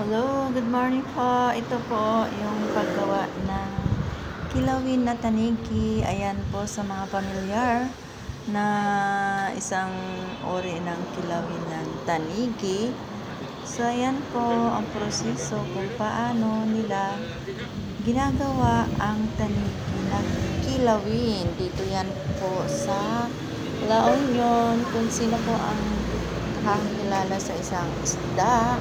Hello, good morning po. Ito po yung paggawa ng kilawin na tanigi. Ayan po sa mga pamilyar na isang uri ng kilawin ng tanigi. So, ayan po ang proseso kung paano nila ginagawa ang tanigi na kilawin. Dito yan po sa La Union. Kung sino po ang nakakilala sa isang isda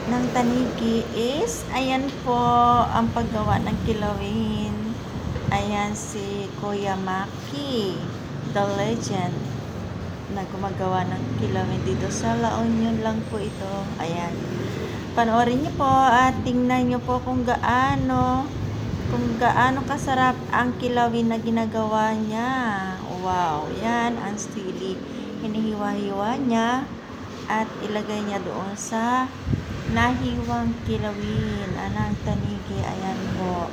ng tanigi is, ayan po ang paggawa ng kilawin. Ayan si Kuya Maki, the legend, na gumagawa ng kilawin dito sa La Union lang po ito. Ayan. Panoorin niyo po at tingnan niyo po kung gaano kasarap ang kilawin na ginagawa niya. Wow, yan ang sili. Hinihiwa-hiwa niya at ilagay niya doon sa nahiwang kilawin, anang tanigi. Ayan po.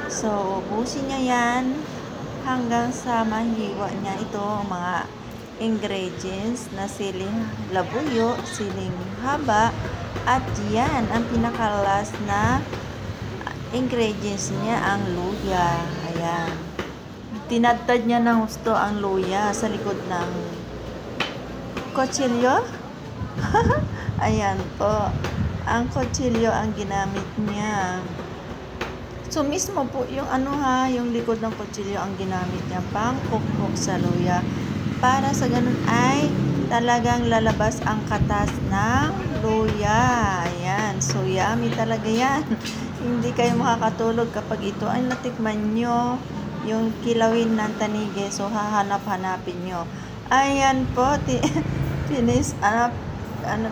So, ubusin niya yan hanggang sa mahiwa niya ito mga ingredients na siling labuyo, siling haba, at yan ang pinakalas na ingredients niya, ang luya. Ayan. Tinadtad niya ng gusto ang luya sa likod ng kutsilyo. Ayan po. Ang kutsilyo ang ginamit niya. So, mismo po yung yung likod ng kutsilyo ang ginamit niya pang kukok sa luya. Para sa ganun ay talagang lalabas ang katas ng luya. Ayan. So, yummy talaga yan. Hindi kayo makakatulog kapag ito ay natikman nyo yung kilawin ng tanigi. So, hahanap-hanapin nyo. Ayan po.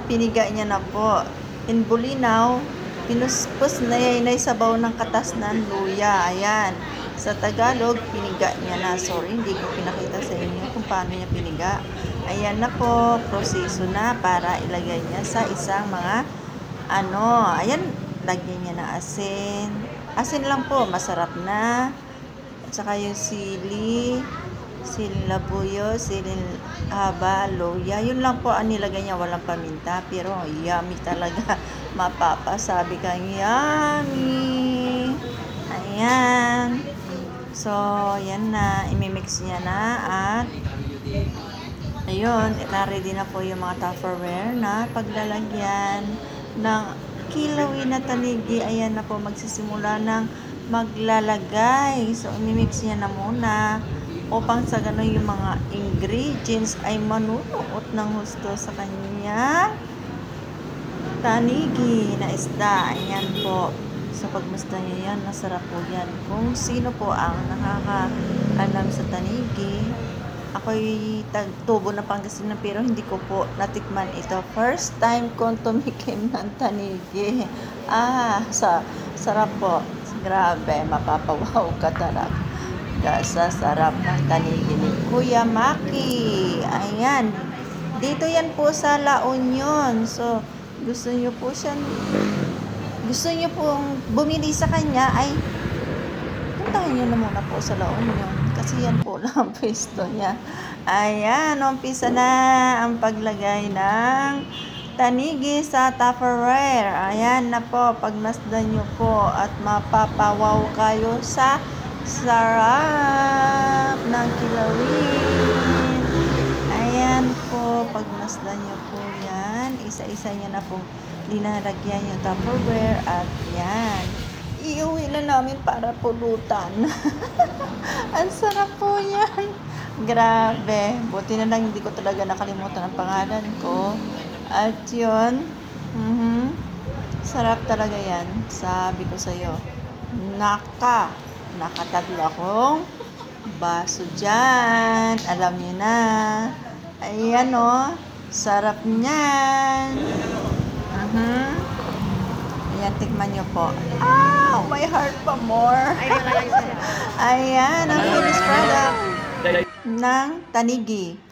Piniga niya na po. In Bulinaw, pinuspos na yan sabaw ng katas ng luya. Ayan. Sa Tagalog, piniga niya na. Sorry, hindi ko pinakita sa inyo kung paano niya piniga. Ayan na po, proseso na para ilagay niya sa isang mga ayan, lagyan niya na asin. Asin lang po, masarap na. At saka yung siling labuyo, siling haba, luya. Yun lang po ang nilagay niya, walang paminta. Pero yummy talaga. Mapapasabi kang yummy. Ayan. So, yan na. Imimix niya na at ayun, na-ready na po yung mga Tupperware na paglalagyan ng kilawin na tanigi. Ayan na po, magsisimula ng maglalagay. So, imimix niya na muna upang sa ganun yung mga ingredients ay manunuot ng husto sa kanya tanigi na isda. Ayan po. So, pagmasdan nyo yan, masarap po yan. Kung sino po ang nakakaalam sa tanigi, ako'y tubo na Pangasinan pero hindi ko po natikman ito. First time kong tumikim ng tanigi. Sarap po. Grabe, mapapawaw ka talaga sa sarap ng tanigi ni Kuya Maki. Ayan. Dito yan po sa La Union. So, gusto nyo pong bumili sa kanya, ay puntahan nyo na muna po sa La Union. Kasi yan po lang ang pwesto niya. Ayan, umpisa na ang paglagay ng tanigi sa Tupperware. Ayan na po, pagmasdan nyo po at mapapawaw kayo sa sarap ng kilawin. Ayan po, pagmasdan nyo po yan. Isa-isa nyo na po linalagyan yung Tupperware at yan. Iuwi na namin para pulutan. Ang sarap po yan. Grabe. Buti na lang hindi ko talaga nakalimutan ang pangalan ko. At yun, sarap talaga yan. Sabi ko sa'yo, nakatatlo akong baso dyan. Alam niyo na. Ayan o. Sarap niyan. Ayan, tikman nyo po. My heart pa more. Ayan, ang finished product ng tanigi.